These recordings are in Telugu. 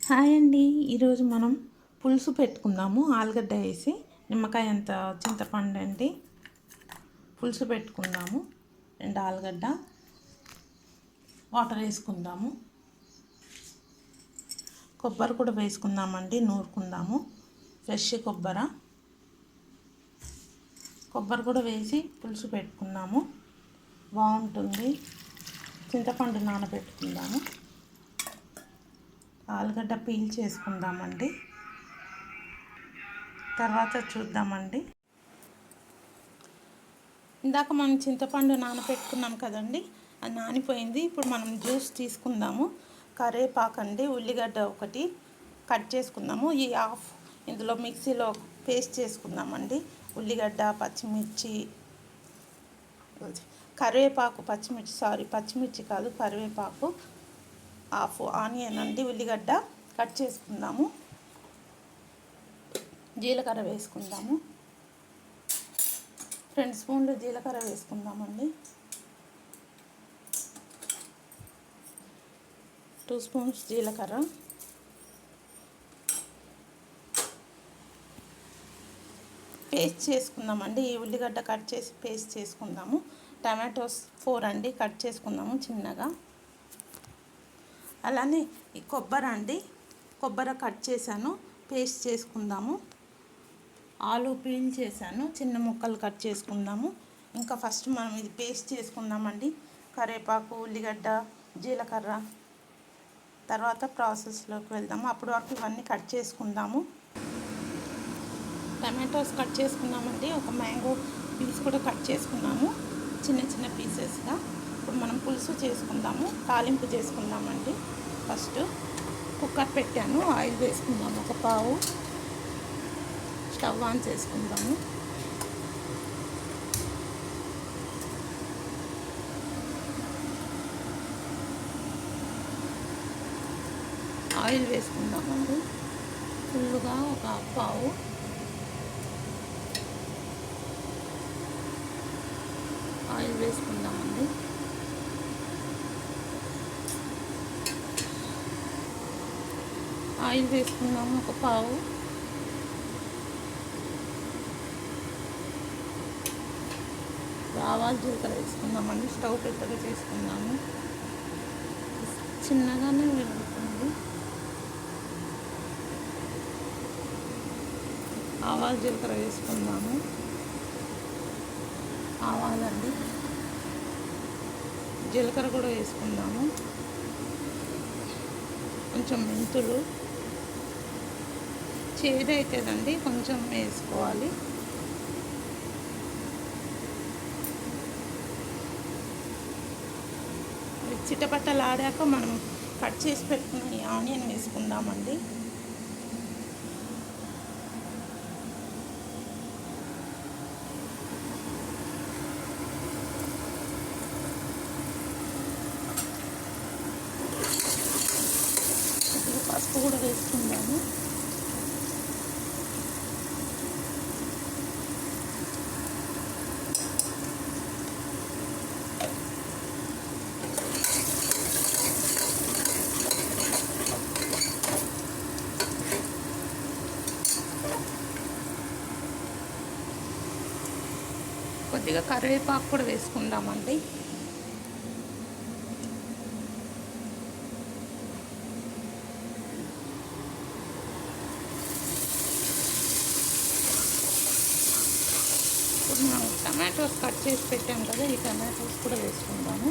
హాయ్ అండి. ఈరోజు మనం పులుసు పెట్టుకుందాము. ఆలుగడ్డ వేసి నిమ్మకాయ అంత చింతపండు అండి పులుసు పెట్టుకుందాము. 2 ఆలుగడ్డ వాటర్ వేసుకుందాము. కొబ్బరి కూడా వేసుకుందామండి, నూరుకుందాము. ఫ్రెష్ కొబ్బరి కూడా వేసి పులుసు పెట్టుకుందాము, బాగుంటుంది. చింతపండు నానబెట్టుకుందాము. ఆలుగడ్డ పీల్ చేసుకుందామండి, తర్వాత చూద్దామండి. ఇందాక మనం చింతపండు నానబెట్టుకున్నాం కదండి, అది నానిపోయింది. ఇప్పుడు మనం జ్యూస్ తీసుకుందాము. కరివేపాకండి, ఉల్లిగడ్డ ఒకటి కట్ చేసుకుందాము. ఈ హాఫ్ ఇందులో మిక్సీలో పేస్ట్ చేసుకుందామండి. ఉల్లిగడ్డ, పచ్చిమిర్చి, కరివేపాకు, పచ్చిమిర్చి కాదు కరివేపాకు, హాఫ్ ఆనియన్ అండి, ఉల్లిగడ్డ కట్ చేసుకుందాము. జీలకర్ర వేసుకుందాము. 2 స్పూన్లు జీలకర్ర వేసుకుందామండి. 2 స్పూన్స్ జీలకర్ర, పేస్ట్ చేసుకుందామండి. ఈ ఉల్లిగడ్డ కట్ చేసి పేస్ట్ చేసుకుందాము. టమాటోస్ 4 అండి, కట్ చేసుకుందాము చిన్నగా. అలానే ఈ కొబ్బరి కట్ చేశాను, పేస్ట్ చేసుకుందాము. ఆలు పీల్ చేశాను, చిన్న ముక్కలు కట్ చేసుకుందాము. ఇంకా ఫస్ట్ మనం ఇది పేస్ట్ చేసుకుందామండి. కరివేపాకు, ఉల్లిగడ్డ, జీలకర్ర. తర్వాత ప్రాసెస్లోకి వెళ్దాము. అప్పటి వరకు ఇవన్నీ కట్ చేసుకుందాము. టమాటోస్ కట్ చేసుకున్నామండి. ఒక మ్యాంగో పీస్ కూడా కట్ చేసుకున్నాము, చిన్న చిన్న పీసెస్గా. ఇప్పుడు మనం పులుసు చేసుకుందాము, తాలింపు చేసుకుందామండి. ఫస్ట్ కుక్కర్ పెట్టాను, ఆయిల్ వేసుకుందాము. ఒక పావు. స్టవ్ ఆన్ చేసుకుందాము. ఆయిల్ వేసుకుందామండి ఫుల్గా, ఒక పావు. ఆయిల్ వేసుకుందామండి. ఆయిల్ వేసుకుందాము, ఒక పావు. ఆవాలు, జీలకర్ర వేసుకుందామండి. స్టవ్ పెద్దగా చేసుకుందాము, చిన్నగానే వేగుతుంది. ఆవాలు, జీలకర్ర వేసుకుందాము. ఆవాలండి, జీలకర్ర కూడా వేసుకుందాము. కొంచెం మెంతులు, చేదైతుందండి, కొంచెం వేసుకోవాలి. చిటపట్టలాడాక మనం కట్ చేసి పెట్టుకున్న ఈ ఆనియన్ వేసుకుందామండి. పసుపు కూడా వేసుకుందాము. కొద్దిగా కరివేపాకు కూడా వేసుకుందామండి. ఇప్పుడు మనం టమాటోస్ కట్ చేసి పెట్టాం కదా, ఈ టమాటోస్ కూడా వేసుకుందాము.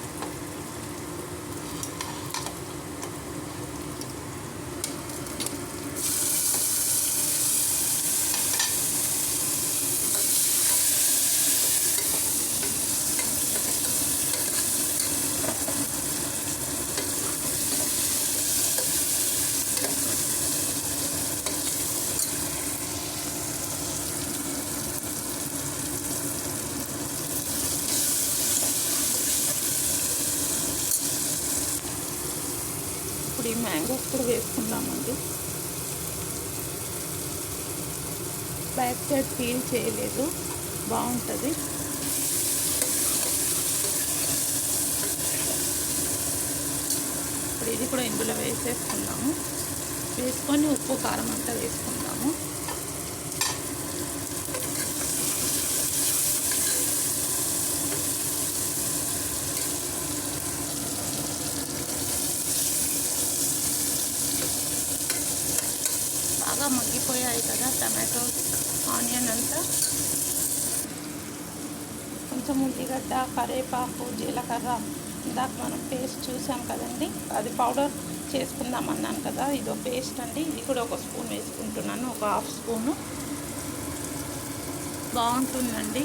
ఇప్పుడు ఈ మ్యాంగోస్ కూడా వేసుకుందామండి. బ్యాక్ సైడ్ పీల్ చేయలేదు, బాగుంటుంది. ఇప్పుడు ఇది కూడా ఇందులో వేసేసుకున్నాము. వేసుకొని ఉప్పు కారం అంతా వేసుకుందాము. బాగా మగ్గిపోయాయి కదా టమాటో ఆనియన్ అంతా. కొంచెం ఉల్లిగడ్డ, కరివేపాకు, జీలకర్ర ఇందాక మనం పేస్ట్ చూసాం కదండి, అది పౌడర్ చేసుకుందాం అన్నాను కదా, ఇదో పేస్ట్ అండి. ఇది కూడా ఒక స్పూన్ వేసుకుంటున్నాను, ఒక హాఫ్ స్పూను. బాగుంటుందండి,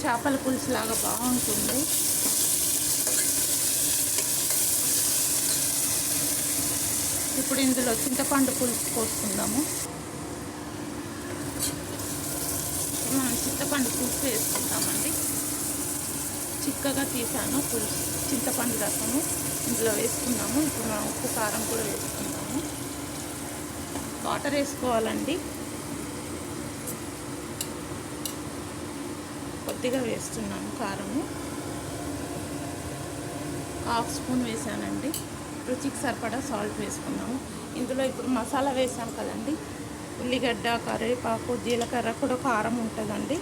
చేపల పులుసు లాగా బాగుంటుంది. ఇప్పుడు ఇందులో చింతపండు పులుసు పోసుకుందాము. మనం చింతపండు పులుసు వేసుకుంటామండి. చిక్కగా తీసాను పులుసు, చింతపండు రసము ఇందులో వేసుకున్నాము. ఇప్పుడు మనం ఉప్పు కారం కూడా వేసుకుందాము. వాటర్ వేసుకోవాలండి, కొద్దిగా వేస్తున్నాను కారము. హాఫ్ స్పూన్ వేసానండి. రుచికి సరిపడా సాల్ట్ వేసుకున్నాము. ఇందులో ఇప్పుడు మసాలా వేసాం కదండి, ఉల్లిగడ్డ, కరివేపాకు, జీలకర్ర కూడా కారం ఉంటుందండి.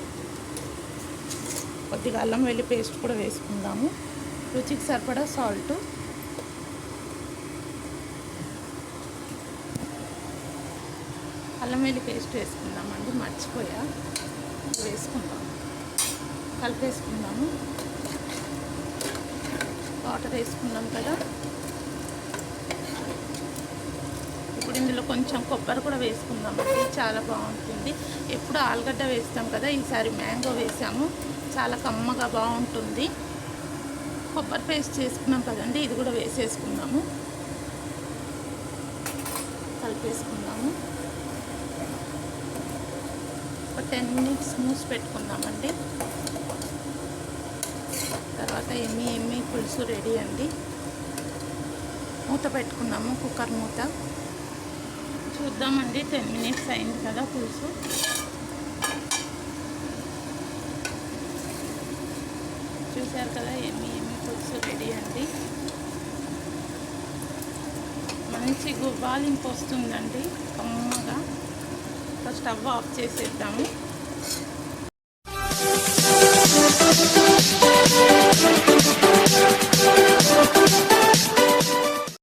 కొద్దిగా అల్లం వెల్లి పేస్ట్ కూడా వేసుకుందాము. రుచికి సరిపడా సాల్ట్. అల్లం వెల్లి పేస్ట్ వేసుకుందామండి, మర్చిపోయా, వేసుకుందాము. కలిపేసుకుందాము. వాటర్ వేసుకున్నాం కదా. ఇప్పుడు ఇందులో కొంచెం కొబ్బరి కూడా వేసుకుందామండి, చాలా బాగుంటుంది. ఎప్పుడు ఆలుగడ్డ వేస్తాం కదా, ఈసారి మ్యాంగో వేసాము, చాలా కమ్మగా బాగుంటుంది. కొబ్బరి పేస్ట్ చేసుకున్నాం కదండి, ఇది కూడా వేసేసుకుందాము. కలిపేసుకుందాము. ఒక 10 minutes మూసి పెట్టుకుందామండి. తర్వాత ఎమ్మి పులుసు రెడీ అండి. మూత పెట్టుకున్నాము, కుక్కర్ మూత. చూద్దామండి, 10 minutes అయింది కదా పులుసు. చూసారు కదా, ఎమ్మి పులుసు రెడీ అండి. మంచి గువ్వాలింపు వస్తుందండి, కమ్మగా. స్టవ్ ఆఫ్ చేసేద్దాము.